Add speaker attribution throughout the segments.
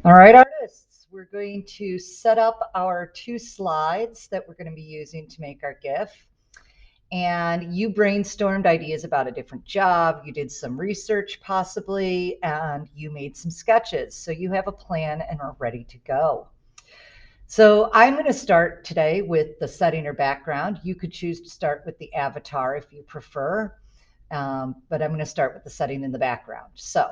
Speaker 1: All right, artists, we're going to set up our two slides that we're going to be using to make our GIF. And you brainstormed ideas about a different job, you did some research possibly, and you made some sketches. So you have a plan and are ready to go. So I'm going to start today with the setting or background. You could choose to start with the avatar if you prefer, but I'm going to start with the setting in the background. So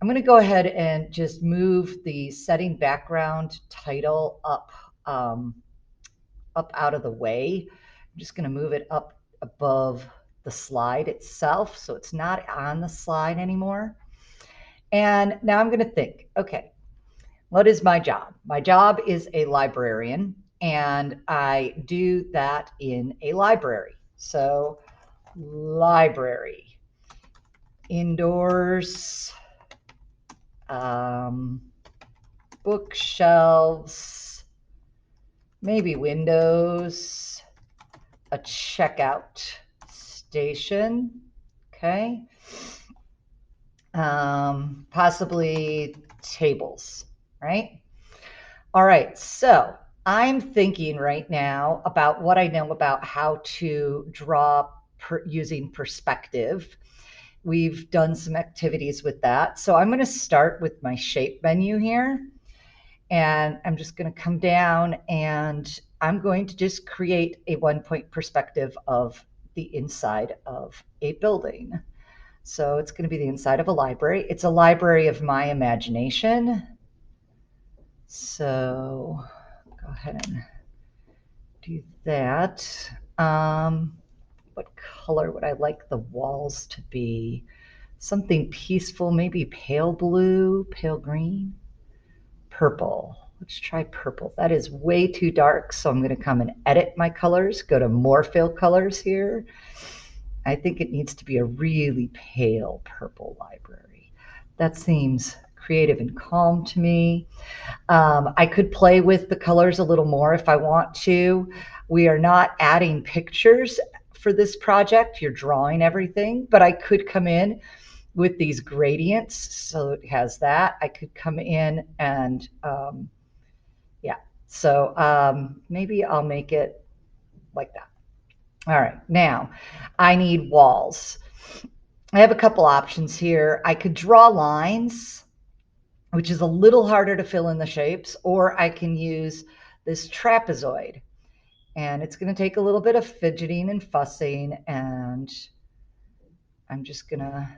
Speaker 1: I'm going to go ahead and just move the setting background title up out of the way. I'm just going to move it up above the slide itself so it's not on the slide anymore. And now I'm going to think, okay, what is my job? My job is a librarian, and I do that in a library. So library, indoors, um, bookshelves, maybe windows, a checkout station, okay, possibly tables, right? All right, so I'm thinking right now about what I know about how to draw using perspective. We've done some activities with that. So I'm going to start with my shape menu here. And I'm just going to come down and I'm going to just create a 1-point perspective of the inside of a building. So it's going to be the inside of a library. It's a library of my imagination. So go ahead and do that. What color would I like the walls to be? Something peaceful, maybe pale blue, pale green, purple. Let's try purple. That is way too dark, so I'm going to come and edit my colors, go to more fill colors here. I think it needs to be a really pale purple library. That seems creative and calm to me. I could play with the colors a little more if I want to. We are not adding pictures for this project. You're drawing everything, but I could come in with these gradients. So it has that. I could come in and, yeah. So maybe I'll make it like that. All right. Now I need walls. I have a couple options here. I could draw lines, which is a little harder to fill in the shapes, or I can use this trapezoid. And it's going to take a little bit of fidgeting and fussing, and I'm just going to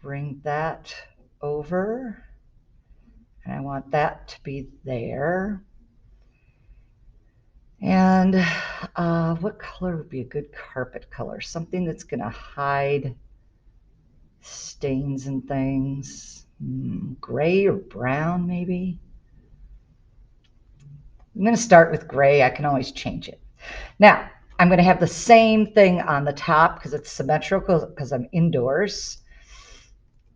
Speaker 1: bring that over. And I want that to be there. And what color would be a good carpet color? Something that's going to hide stains and things. Gray or brown, maybe? I'm going to start with gray. I can always change it. Now, I'm going to have the same thing on the top because it's symmetrical because I'm indoors.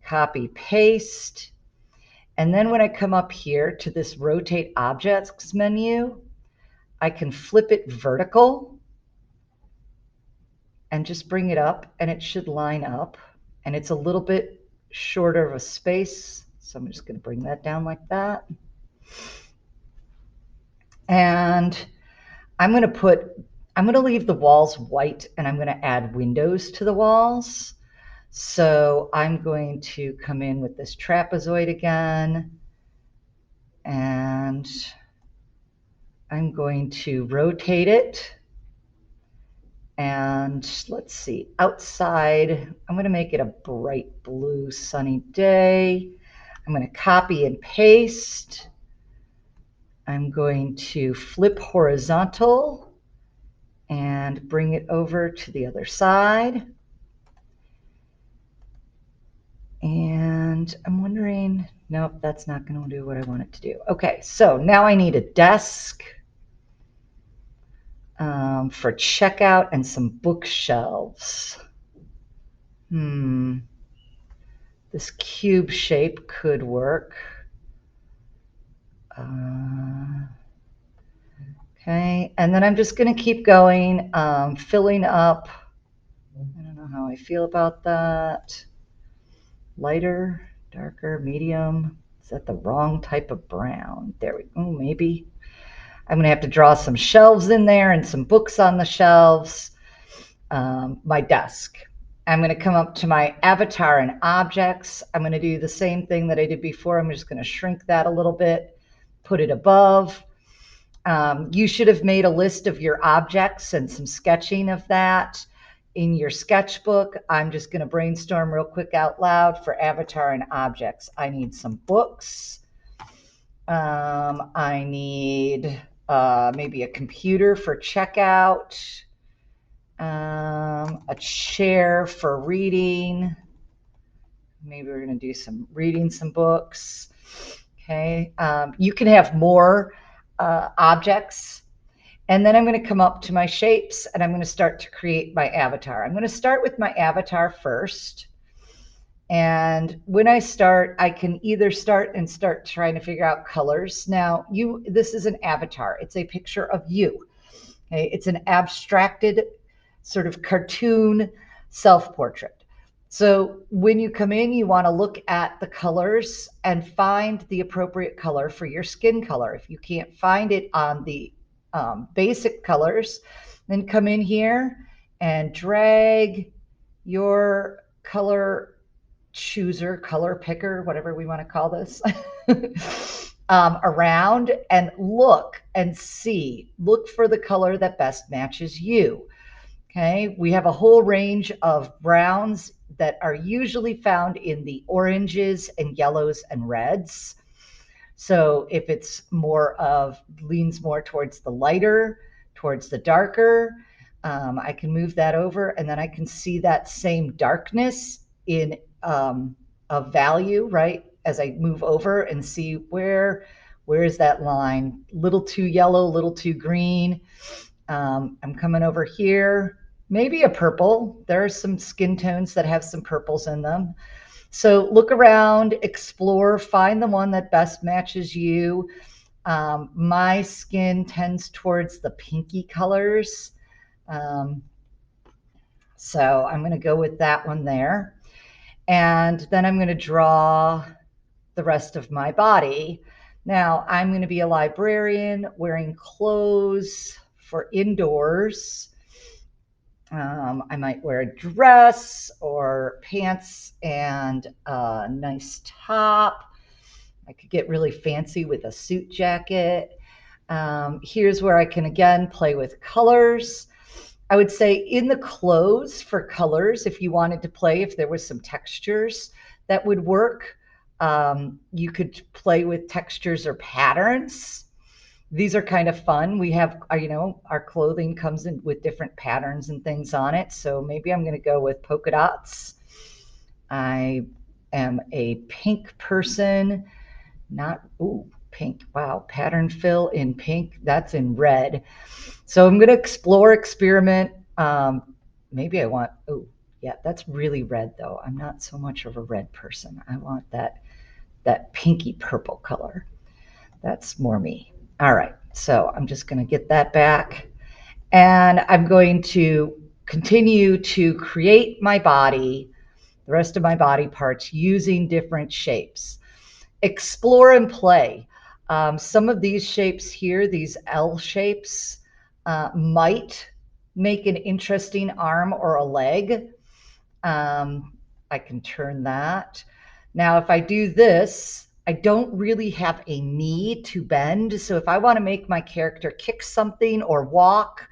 Speaker 1: Copy, paste. And then when I come up here to this rotate objects menu, I can flip it vertical and just bring it up, and it should line up. And it's a little bit shorter of a space, so I'm just going to bring that down like that. And I'm going to leave the walls white, and I'm going to add windows to the walls. So I'm going to come in with this trapezoid again, and I'm going to rotate it. And let's see, outside, I'm going to make it a bright blue sunny day. I'm going to copy and paste. I'm going to flip horizontal and bring it over to the other side. And I'm wondering, nope, that's not going to do what I want it to do. Okay, so now I need a desk for checkout and some bookshelves. This cube shape could work. Okay, and then I'm just going to keep going, filling up. I don't know how I feel about that. Lighter, darker, medium. Is that the wrong type of brown? There we go, maybe. I'm going to have to draw some shelves in there and some books on the shelves. My desk. I'm going to come up to my avatar and objects. I'm going to do the same thing that I did before. I'm just going to shrink that a little bit, put it above. You should have made a list of your objects and some sketching of that in your sketchbook. I'm just going to brainstorm real quick out loud for avatar and objects. I need some books. I need maybe a computer for checkout, a chair for reading. Maybe we're going to do some reading some books. Okay. You can have more objects. And then I'm going to come up to my shapes and I'm going to start to create my avatar. I'm going to start with my avatar first. And when I start, I can either start trying to figure out colors. Now, this is an avatar. It's a picture of you. Okay? It's an abstracted sort of cartoon self-portrait. So when you come in, you want to look at the colors and find the appropriate color for your skin color. If you can't find it on the basic colors, then come in here and drag your color chooser, color picker, whatever we want to call this, around and look and see. Look for the color that best matches you. Okay, we have a whole range of browns that are usually found in the oranges and yellows and reds. So if it's leans more towards the lighter, towards the darker, I can move that over and then I can see that same darkness in a value, right? As I move over and see where is that line? Little too yellow, little too green. I'm coming over here, maybe a purple. There are some skin tones that have some purples in them. So look around, explore, find the one that best matches you. My skin tends towards the pinky colors. So I'm going to go with that one there. And then I'm going to draw the rest of my body. Now I'm going to be a librarian wearing clothes for indoors. I might wear a dress or pants and a nice top. I could get really fancy with a suit jacket. Here's where I can, again, play with colors. I would say in the clothes for colors, if you wanted to play, if there was some textures that would work, you could play with textures or patterns. These are kind of fun. We have, our clothing comes in with different patterns and things on it. So maybe I'm going to go with polka dots. I am a pink person, pink. Wow, pattern fill in pink. That's in red. So I'm going to explore, experiment. Maybe I want, that's really red though. I'm not so much of a red person. I want that pinky purple color. That's more me. All right, so I'm just going to get that back. And I'm going to continue to create my body, the rest of my body parts, using different shapes. Explore and play. Some of these shapes here, these L shapes, might make an interesting arm or a leg. I can turn that. Now, if I do this, I don't really have a need to bend. So if I want to make my character kick something or walk,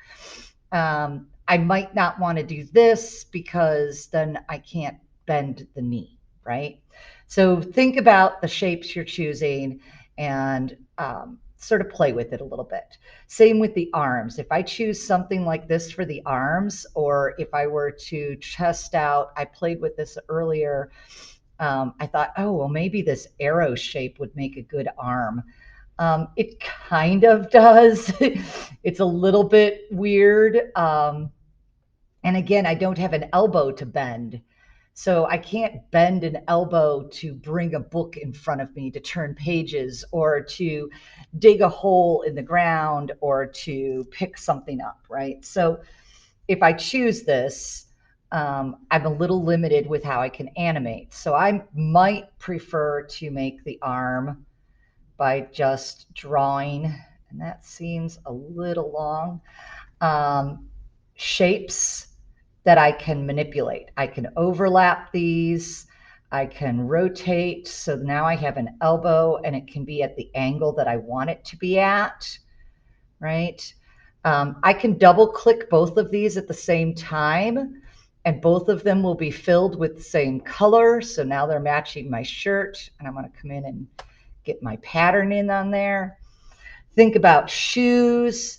Speaker 1: I might not want to do this because then I can't bend the knee, right? So think about the shapes you're choosing and sort of play with it a little bit. Same with the arms. If I choose something like this for the arms, or if I were to chest out, I played with this earlier. I thought, oh, well, maybe this arrow shape would make a good arm. It kind of does. It's a little bit weird. And again, I don't have an elbow to bend. So I can't bend an elbow to bring a book in front of me to turn pages or to dig a hole in the ground or to pick something up, right? So if I choose this, I'm a little limited with how I can animate. So I might prefer to make the arm by just drawing, and that seems a little long, shapes that I can manipulate. I can overlap these. I can rotate. So now I have an elbow and it can be at the angle that I want it to be at, right? I can double click both of these at the same time and both of them will be filled with the same color. So now they're matching my shirt and I'm going to come in and get my pattern in on there. Think about shoes.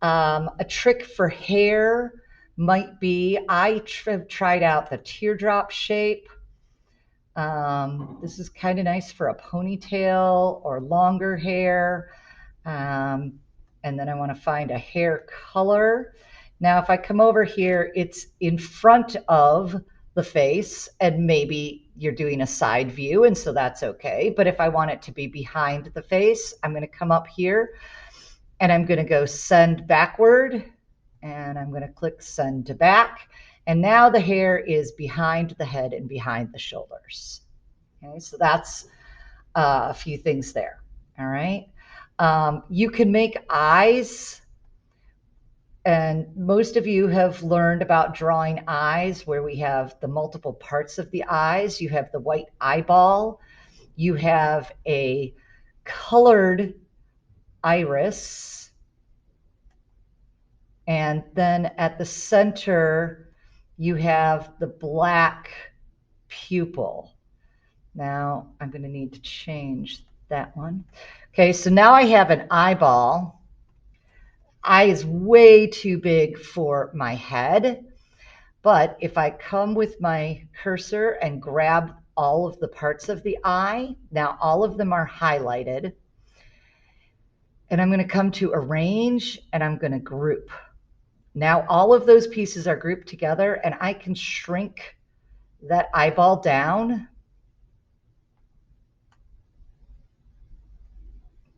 Speaker 1: A trick for hair might be, I have tried out the teardrop shape. This is kind of nice for a ponytail or longer hair. And then I want to find a hair color. Now, if I come over here, it's in front of the face, and maybe you're doing a side view, and so that's okay. But if I want it to be behind the face, I'm going to come up here and I'm going to go send backward, and I'm going to click send to back. And now the hair is behind the head and behind the shoulders. Okay, so that's a few things there. All right. You can make eyes, and most of you have learned about drawing eyes where we have the multiple parts of the eyes. You have the white eyeball. You have a colored iris. And then at the center, you have the black pupil. Now I'm going to need to change that one. Okay, so now I have an eyeball. Eye is way too big for my head. But if I come with my cursor and grab all of the parts of the eye, now all of them are highlighted. And I'm going to come to arrange and I'm going to group. Now all of those pieces are grouped together and I can shrink that eyeball down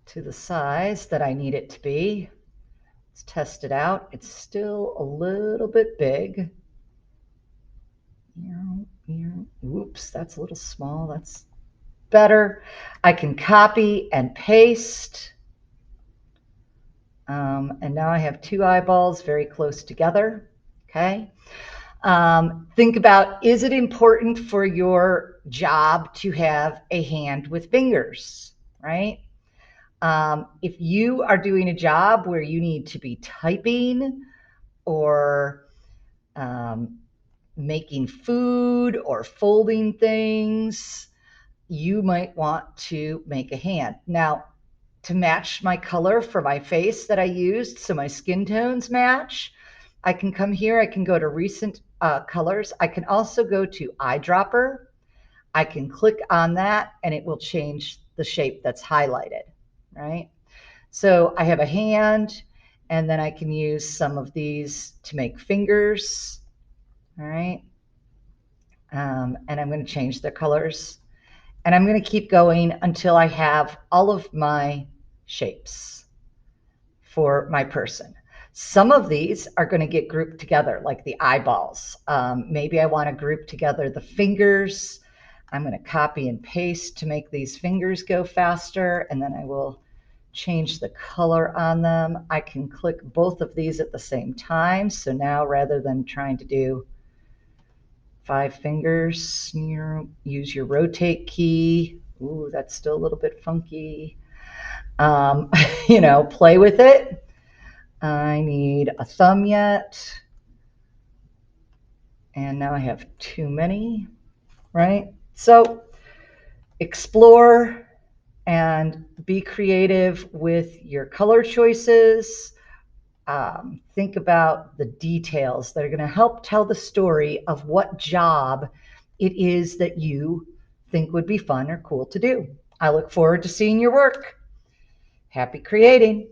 Speaker 1: to the size that I need it to be. Let's test it out. It's still a little bit big. Oops, that's a little small. That's better. I can copy and paste. And now I have two eyeballs very close together. Okay. Think about, is it important for your job to have a hand with fingers, right? If you are doing a job where you need to be typing or making food or folding things, you might want to make a hand. Now, to match my color for my face that I used, so my skin tones match, I can come here, I can go to recent colors. I can also go to eyedropper. I can click on that and it will change the shape that's highlighted, right? So I have a hand, and then I can use some of these to make fingers, all right? And I'm going to change the colors. And I'm going to keep going until I have all of my shapes for my person. Some of these are going to get grouped together, like the eyeballs. Maybe I want to group together the fingers. I'm going to copy and paste to make these fingers go faster, and then I will change the color on them. I can click both of these at the same time. So now rather than trying to do 5 fingers, use your rotate key. Ooh, that's still a little bit funky. Play with it. I need a thumb yet. And now I have too many, right? So explore and be creative with your color choices. Think about the details that are going to help tell the story of what job it is that you think would be fun or cool to do. I look forward to seeing your work. Happy creating.